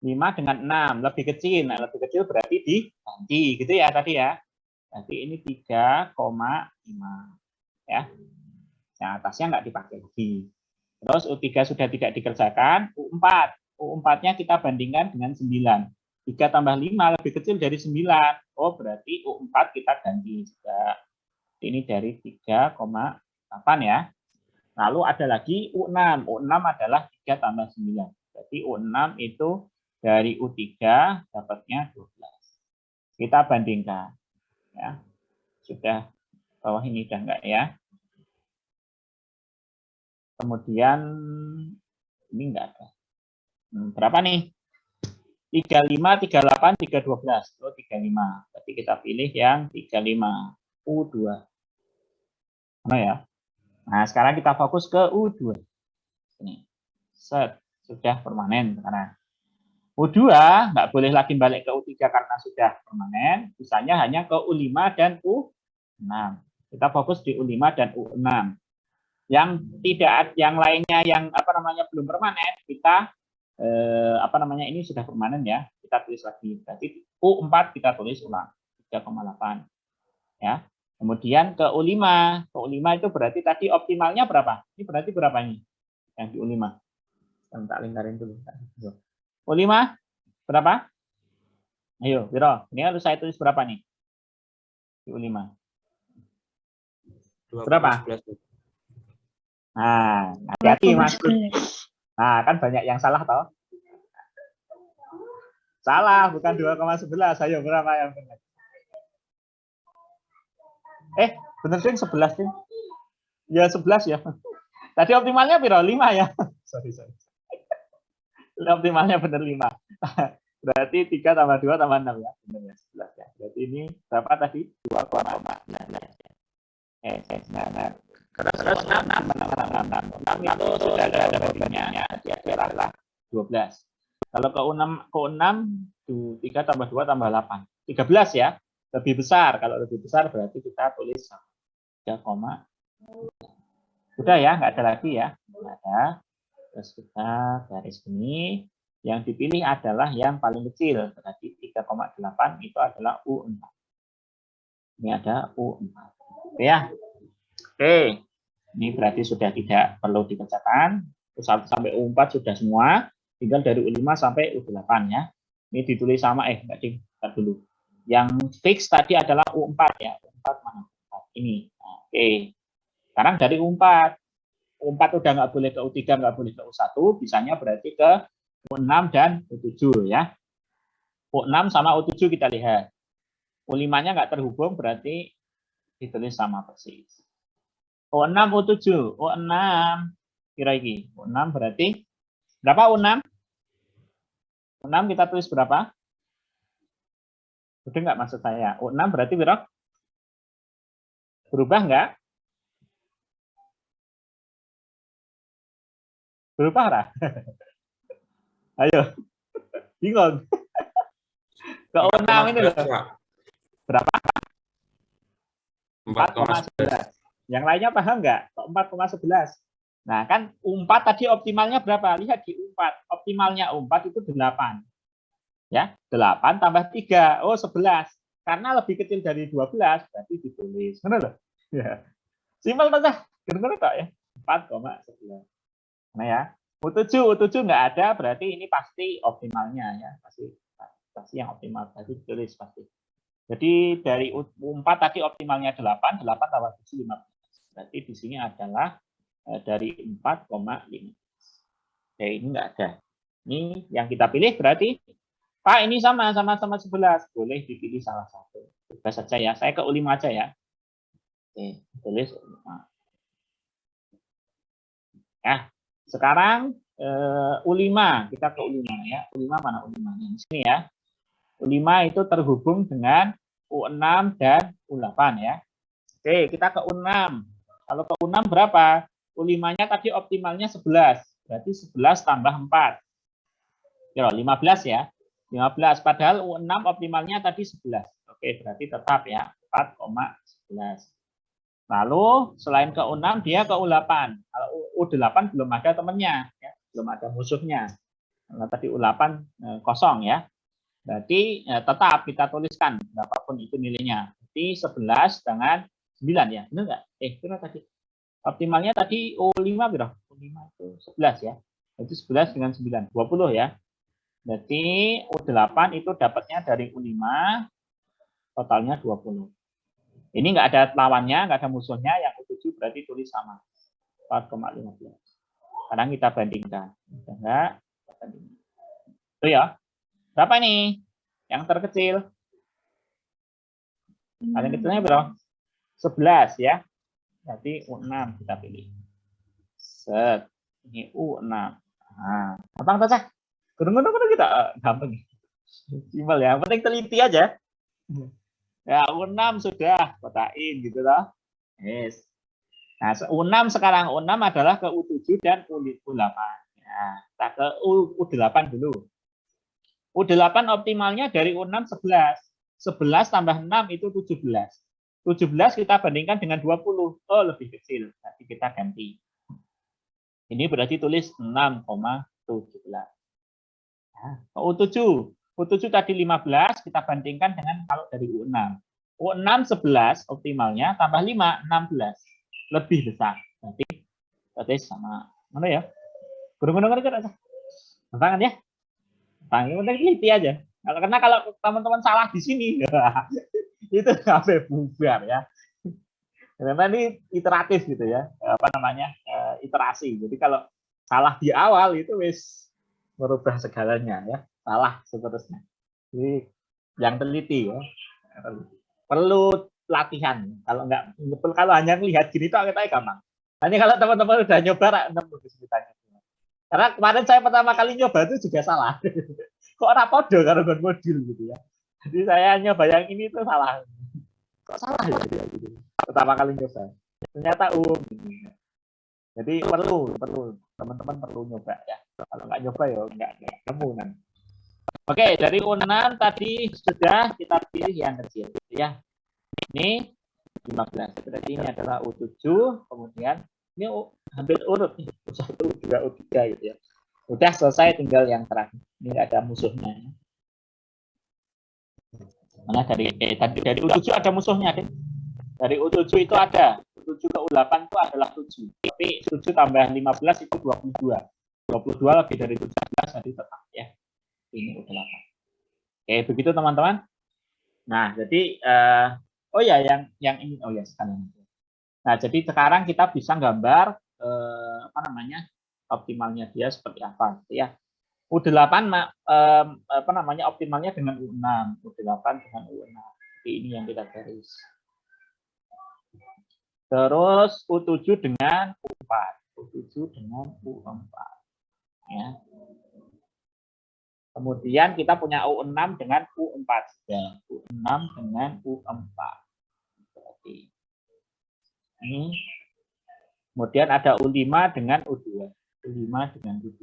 5 dengan 6 lebih kecil. Nah, lebih kecil berarti diganti gitu ya tadi ya. Nanti ini 3,5 ya. Yang atasnya nggak dipakai lagi. Terus U3 sudah tidak dikerjakan, U4. U4-nya kita bandingkan dengan 9. 3 tambah 5 lebih kecil dari 9. Oh, berarti U4 kita ganti juga. Ini dari 3,8 ya. Lalu ada lagi U6. U6 adalah 3 tambah 9. Berarti U6 itu dari U3 dapatnya 12. Kita bandingkan. Ya. Sudah bawah ini udah enggak ya. Kemudian ini enggak ada. Berapa nih? 35, 38, 312. Oh, 35. Berarti kita pilih yang 35. U2. Mana ya? Nah, sekarang kita fokus ke U2. Ini. Set. Sudah permanen sekarang. U2 nggak boleh lagi balik ke U3 karena sudah permanen. Bisanya hanya ke U5 dan U6. Kita fokus di U5 dan U6. Yang tidak, yang lainnya yang belum permanen, kita ini sudah permanen ya. Kita tulis lagi. Berarti U4 kita tulis ulang 3,8 ya. Kemudian ke U5. Ke U5 itu berarti tadi optimalnya berapa? Ini berarti berapa ini? Yang di U5. Tak lingkarin dulu. U5 berapa? Ayo, Biro. Ini harus saya tulis berapa nih? Di U5. Berapa? Nah, hati-hati Mas. Nah, kan banyak yang salah toh? Salah, bukan 2,11. Ayo, berapa yang benar? Benar sih 11 sih. Ya 11 ya. Tadi optimalnya Biro 5 ya. Sorry. Optimalnya benar 5. Berarti 3 tambah 2 tambah 6 ya. Benar ya, 11 ya. Berarti ini berapa tadi? 2,19. Nah. Terus 6 itu sudah ada bandingnya. Jadi adalah 12. Kalau ke U6 3 tambah 2 tambah 8. 13 ya. Lebih besar. Kalau lebih besar berarti kita tulis 3, sudah ya, nggak ada lagi ya. Nggak ada. Terus kita garis ini. Yang dipilih adalah yang paling kecil. Berarti 3,8 itu adalah U4. Ini ada U4. Oke ya. Oke. Ini berarti sudah tidak perlu dikerjakan. U1 sampai U4 sudah semua. Tinggal dari U5 sampai U8 ya. Ini ditulis sama, enggak ding, dulu. Yang fix tadi adalah U4 ya. U4 mana? Ini. Oke. Sekarang dari U4. U4 udah nggak boleh ke U3, nggak boleh ke U1. Bisanya berarti ke U6 dan U7 ya. U6 sama U7 kita lihat. U5-nya nggak terhubung berarti ditulis sama persis. U6, U7. U6 kira ini. U6 berarti berapa U6? U6 kita tulis berapa? Udah nggak maksud saya? U6 berarti berapa? Berubah nggak? Berubah lah. Ayo. Bingung. Ke U6 ini loh. Berapa? 4,11. Yang lainnya paham nggak? Kok 4,11? Nah, kan U4 tadi optimalnya berapa? Lihat di U4. Optimalnya U4 itu 8. Ya, 8 tambah 3. Oh, 11. Karena lebih kecil dari 12, berarti ditulis. Benar loh? Ya. Simpel saja. Benar kok ya. 4,11. Nah ya. U7 nggak ada, berarti ini pasti optimalnya ya. Pasti yang optimal. Berarti ditulis pasti. Jadi dari U4 tadi optimalnya 8 tambah 7, 15. Berarti di sini adalah dari 4,5. Ya, ini enggak ada. Ini yang kita pilih berarti, Pak ini sama-sama 11. Boleh dipilih salah satu. Bebas saja ya. Saya ke U5 aja ya. Oke, tulis U5. Ya, sekarang U5. Kita ke U5 ya. U5 mana U5? Di sini ya. U5 itu terhubung dengan U6 dan U8 ya. Oke, kita ke U6. Kalau ke U6 berapa? U5-nya tadi optimalnya 11. Berarti 11 tambah 4. Ya, 15 ya. 15. Padahal U6 optimalnya tadi 11. Oke, berarti tetap ya. 4,11. Lalu selain ke U6, dia ke U8. Kalau U8 belum ada temennya. Ya. Belum ada musuhnya. Karena tadi U8 kosong ya. Berarti tetap kita tuliskan berapapun itu nilainya. Berarti 11 dengan 9 ya. Benar nggak? Kira tadi. Optimalnya tadi U5 berapa? U5 itu 11 ya. Jadi 11 dengan 9. 20 ya. Berarti U8 itu dapatnya dari U5. Totalnya 20. Ini nggak ada lawannya, nggak ada musuhnya. Yang U7 berarti tulis sama. 4,15. Sekarang kita bandingkan. Enggak. Itu ya. Berapa nih? Yang terkecil. Paling kecilnya berapa? 11 ya. Berarti U6 kita pilih. Set. Ini U6. Nah, gampang saja. Kadang-kadang kita gampang. Simpel ya. Yang penting teliti aja. Ya, U6 sudah kotain gitu loh. Yes. Nah, U6 sekarang U6 adalah ke U7 dan U8. Nah, kita ke U8 dulu. U8 optimalnya dari U6 11. 11 tambah 6 itu 17. 17 kita bandingkan dengan 20. Oh, lebih kecil. Nanti kita ganti. Ini berarti tulis 6,17. Nah, U7. U7 tadi 15, kita bandingkan dengan kalau dari U6. U6 11 optimalnya, tambah 5, 16. Lebih besar. Berarti sama. Mana ya? Guru-guru aja. Gampang kan ya? Gampang. Yang penting teliti aja. Karena kalau teman-teman salah di sini, itu sampai bubar ya. Karena ini iteratif gitu ya. Apa namanya? Iterasi. Jadi kalau salah di awal itu wis merubah segalanya ya. Salah seterusnya. Jadi yang teliti ya. Perlu latihan. Kalau hanya melihat gini itu kita gampang. Hanya kalau teman-teman udah nyoba nemu kesulitannya. Karena kemarin saya pertama kali nyoba itu juga salah. Kok ora podo karo modul gitu ya. Jadi saya nyoba yang ini tuh salah. Kok salah ya gitu. Pertama kali nyoba. Ternyata gitu. Jadi perlu teman-teman perlu nyoba ya. Kalau nggak nyoba ya nggak nemu nanti. Oke, dari U6 tadi sudah kita pilih yang kecil ya. Ini 15. Berarti ini adalah U7, kemudian ini hampir urut nih. U1, U2, U3 gitu ya. Udah selesai, tinggal yang terakhir. Ini nggak ada musuhnya. Mana dari U7 ada musuhnya, Dek. Dari U7 itu ada. U7 ke U8 itu adalah 7. Tapi 7 tambah 15 itu 22. 22 lebih dari 17 jadi tetap ya. Ini U8. Oke, begitu teman-teman. Nah, jadi oh ya yang ini sekalian. Nah, jadi sekarang kita bisa gambar apa namanya? Optimalnya dia seperti apa gitu ya. U8 apa namanya? Optimalnya dengan U6, U8 dengan U6. Jadi ini yang kita garis. Terus U7 dengan U4, U7 dengan U4. Ya. Kemudian kita punya U6 dengan U4 juga. U6 dengan U4. Berarti ini. Kemudian ada U5 dengan U2. U5 dengan U2.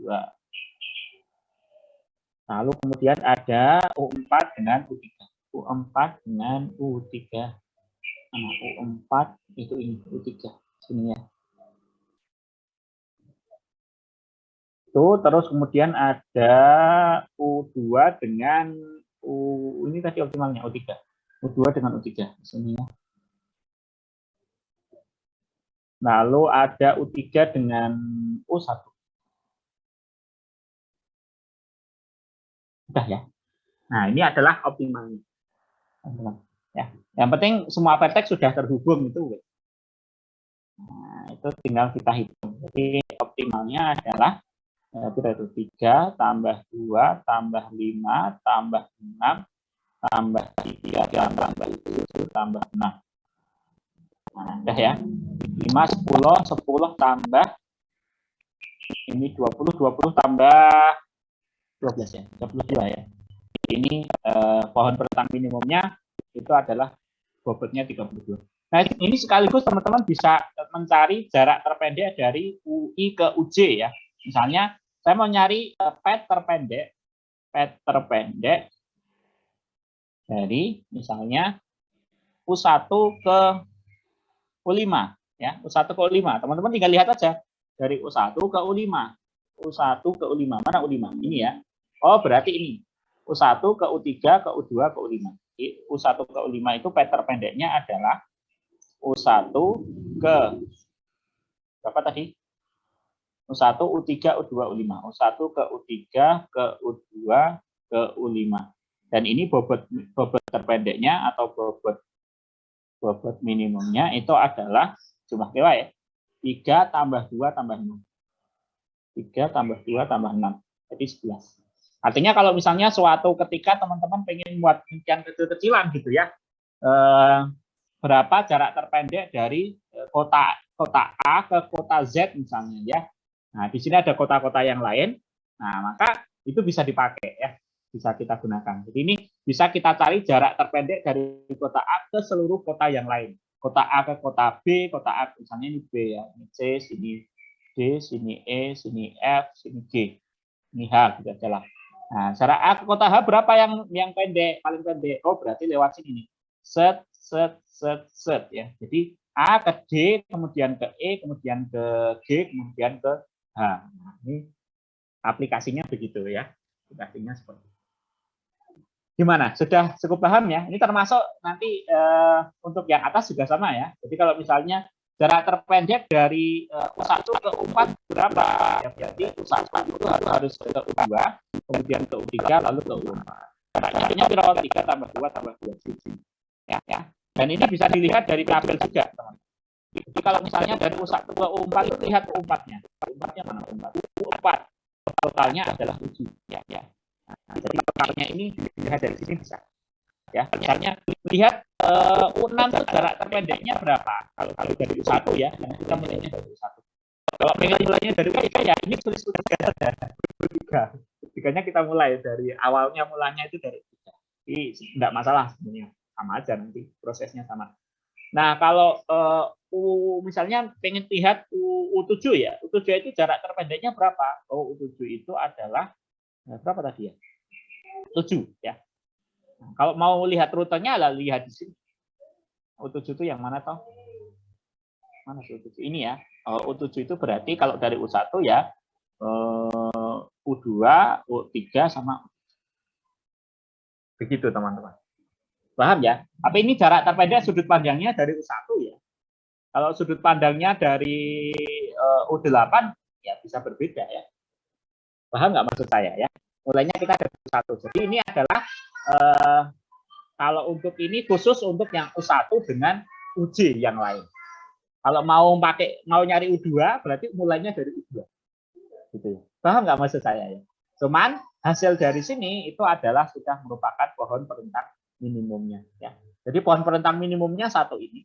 Lalu kemudian ada U4 dengan U3. U4 dengan U3. Nah, U4 itu ini U3 sini ya. Itu terus kemudian ada U2 dengan ini tadi optimalnya U3. U2 dengan U3 sini ya. Lalu ada U3 dengan U1. Sudah ya. Nah, ini adalah optimalnya. Ya. Yang penting semua vertex sudah terhubung itu. Nah, itu tinggal kita hitung. Jadi optimalnya adalah itu 3 tambah 2 tambah 5 tambah 6 tambah 3 tambah 7 tambah 6. Nah, udah ya. 5, 10 tambah ini 20 tambah 12 ya. 22 ya. Ini pohon pertang minimumnya itu adalah bobotnya 32. Nah, ini sekaligus teman-teman bisa mencari jarak terpendek dari UI ke UJ ya. Misalnya saya mau nyari pet terpendek dari misalnya U1 ke U5 ya. U1 ke U5. Teman-teman tinggal lihat aja dari U1 ke U5. U1 ke U5. Mana U5? Ini ya. Oh, berarti ini. U1 ke U3 ke U2 ke U5. U1 ke U5 itu pet terpendeknya adalah U1 ke berapa tadi? U1, U3, U2, U5. U1 ke U3 ke U2 ke U5. Dan ini bobot terpendeknya atau bobot minimumnya itu adalah jumlah dewa ya. 3 tambah 2 tambah 6. 3 tambah 2 tambah 6. Jadi 11. Artinya kalau misalnya suatu ketika teman-teman pengen buat rincian kecil-kecilan gitu ya. Berapa jarak terpendek dari kota A ke kota Z misalnya ya. Nah, di sini ada kota-kota yang lain. Nah, maka itu bisa dipakai ya. Bisa kita gunakan. Jadi ini bisa kita cari jarak terpendek dari kota A ke seluruh kota yang lain. kota A ke kota B, kota A misalnya ini B ya, ini C, sini D, sini E, sini F, sini G, ini H gitu aja lah. Nah, jarak A ke kota H berapa yang pendek, paling pendek? Oh, berarti lewat sini nih. Set, ya. Jadi A ke D, kemudian ke E, kemudian ke G, kemudian ke H. Nah, ini aplikasinya begitu ya. Aplikasinya seperti itu. Gimana? Sudah cukup paham ya? Ini termasuk nanti untuk yang atas juga sama ya. Jadi kalau misalnya jarak terpendek dari U1 ke U4 berapa? Ya, berarti U1 itu harus ke U2, kemudian ke U3, lalu ke U4. Jaraknya berapa? 3 tambah 2 tambah 2 sisi. Ya. Dan ini bisa dilihat dari tabel juga, teman. Jadi kalau misalnya dari U1 ke U4 itu lihat U4-nya. U4-nya mana? U4. Totalnya adalah 7. Ya. Nah, jadi totalnya ini dilihat dari sini bisa. Ya, misalnya lihat U6 itu jarak terpendeknya berapa? Kalau dari U1 ya, kita mulainya dari U1. Kalau pengen mulainya dari U3 ya, ini tulis U3 saja. U3-nya kita mulai dari awalnya mulanya itu dari U3. Ini enggak masalah sebenarnya, sama aja nanti prosesnya sama. Nah, kalau misalnya pengen lihat U7 ya, U7 itu jarak terpendeknya berapa? Oh, U7 itu adalah berapa tadi ya? 7 ya. Nah, kalau mau lihat rutenya lah lihat di sini. U7 itu yang mana toh? Mana sih U7? Ini ya. U7 itu berarti kalau dari U1 ya U2, U3 sama begitu teman-teman. Paham ya? Tapi ini jarak terpendek sudut pandangnya dari U1 ya. Kalau sudut pandangnya dari U8 ya bisa berbeda ya. Paham nggak maksud saya ya? Mulainya kita dari U1. Jadi ini adalah kalau untuk ini khusus untuk yang U1 dengan UJ yang lain. Kalau mau nyari U2 berarti mulainya dari U2. Gitu ya. Paham nggak maksud saya ya? Cuman hasil dari sini itu adalah sudah merupakan pohon perentang minimumnya ya. Jadi pohon perentang minimumnya satu ini.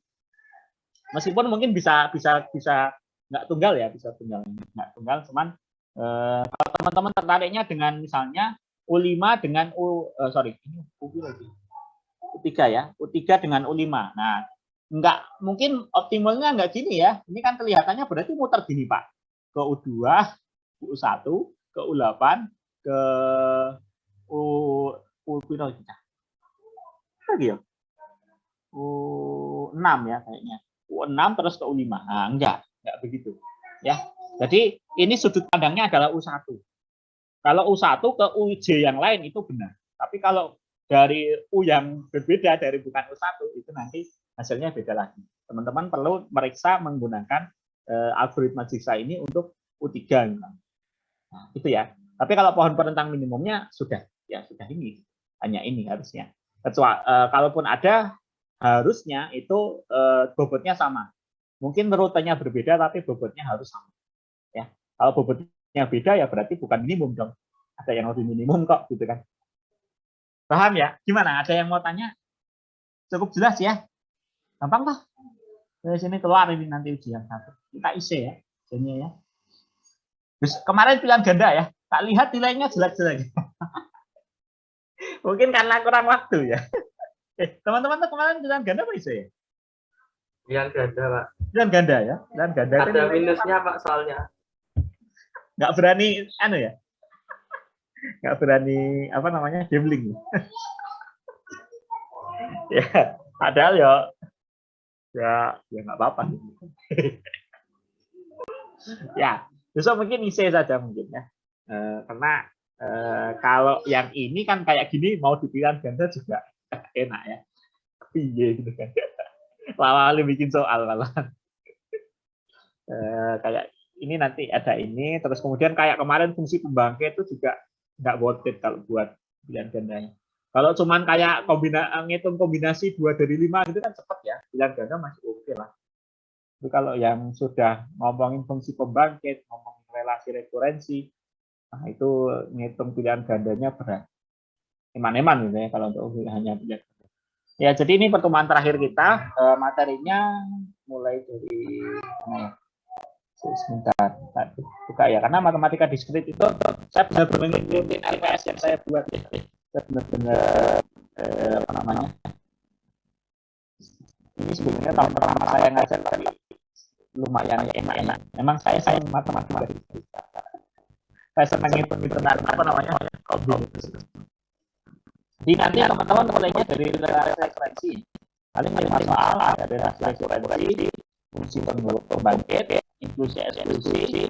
Meskipun mungkin bisa nggak tunggal ya, bisa tunggal nggak tunggal, cuman kalau teman-teman tertariknya dengan misalnya U5 dengan U3 ya, U3 dengan U5. Nah, nggak mungkin optimalnya nggak gini ya. Ini kan kelihatannya berarti muter gini Pak. Ke U2, ke U1, ke U8, ke U6 ya kayaknya. U6 terus ke U5. Nah, enggak begitu. Ya. Jadi ini sudut pandangnya adalah U1. Kalau U1 ke UJ yang lain itu benar. Tapi kalau dari U yang berbeda dari bukan U1 itu nanti hasilnya beda lagi. Teman-teman perlu meriksa menggunakan algoritma jigsaw ini untuk U3 nah, itu ya. Tapi kalau pohon perentang minimumnya sudah ini. Hanya ini harusnya. Kecuali kalaupun ada harusnya itu bobotnya sama. Mungkin rutenya berbeda tapi bobotnya harus sama. Ya. Kalau bobotnya beda ya berarti bukan minimum dong. Ada yang lebih minimum kok gitu kan. Paham ya? Gimana? Ada yang mau tanya? Cukup jelas ya? Gampang toh? Dari sini keluar ini nanti ujian satu. Kita isi ya. Jadinya ya. Terus kemarin pilihan ganda ya. Tak lihat nilainya jelek-jelek. Mungkin karena kurang waktu ya. Teman-teman tuh kemarin pilihan ganda apa isi ya? Pilihan ganda, Pak. Pilihan ganda ya. Pilihan ganda. Ada minusnya, Pak, soalnya. Nggak berani ya. Nggak berani gambling. Ya, padahal ya nggak apa-apa. Ya, besok mungkin isi saja mungkin ya. Karena kalau yang ini kan kayak gini mau dipilihan ganda juga enak ya. Iya gitu kan. Lawali bikin soal malah. Kayak ini nanti ada ini, terus kemudian kayak kemarin fungsi pembangkit itu juga nggak worth it kalau buat pilihan gandanya. Kalau cuman kayak ngitung kombinasi 2 dari 5 gitu kan cepet ya, pilihan ganda masih oke lah. Tapi kalau yang sudah ngomongin fungsi pembangkit, ngomongin relasi rekurensi, nah itu ngitung pilihan gandanya berat. Eman-eman gitu ya kalau untuk hanya pilihan. Ya, jadi ini pertemuan terakhir kita, materinya mulai dari sebentar buka ya, karena matematika diskrit itu saya benar-benar ngikutin LPS yang saya buat ya. Saya benar-benar Ini sebenarnya tahun pertama saya ngajar tadi lumayan enak-enak. Memang saya matematika. Saya senang hitung-hitungan apa namanya kombinasi. Jadi nanti teman-teman mulainya dari referensi. Paling 5 soal ada relasi referensi, fungsi pembangkit, inklusi eksklusi,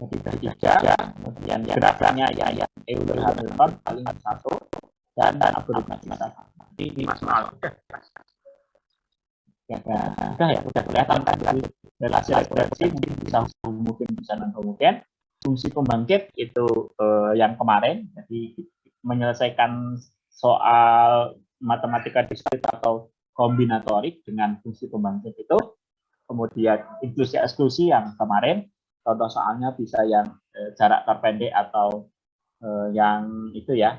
tiga, kemudian grafnya ya Euler Hamilton paling satu dan algoritma sisa. Nanti 5 soal. Udah kelihatan kan dari relasi referensi mungkin bisa non homogen. Fungsi pembangkit itu yang kemarin, jadi menyelesaikan soal matematika diskrit atau kombinatorik dengan fungsi pembangkit itu. Kemudian inklusi eksklusi yang kemarin, contoh soalnya bisa yang jarak terpendek atau yang itu ya,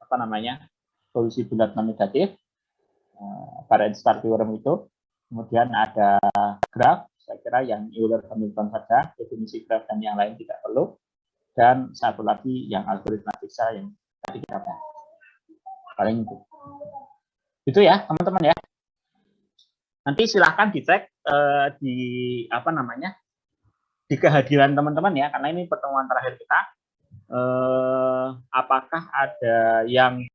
apa namanya, solusi bulat non negatif, Barren-Starr theorem itu. Kemudian ada graf, saya kira yang Euler Hamilton saja, definisi graf dan yang lain tidak perlu. Dan satu lagi yang algoritma siksa yang tadi kita bahas. Paling itu ya teman-teman ya. Nanti silahkan dicek di apa namanya di kehadiran teman-teman ya, karena ini pertemuan terakhir kita. Apakah ada yang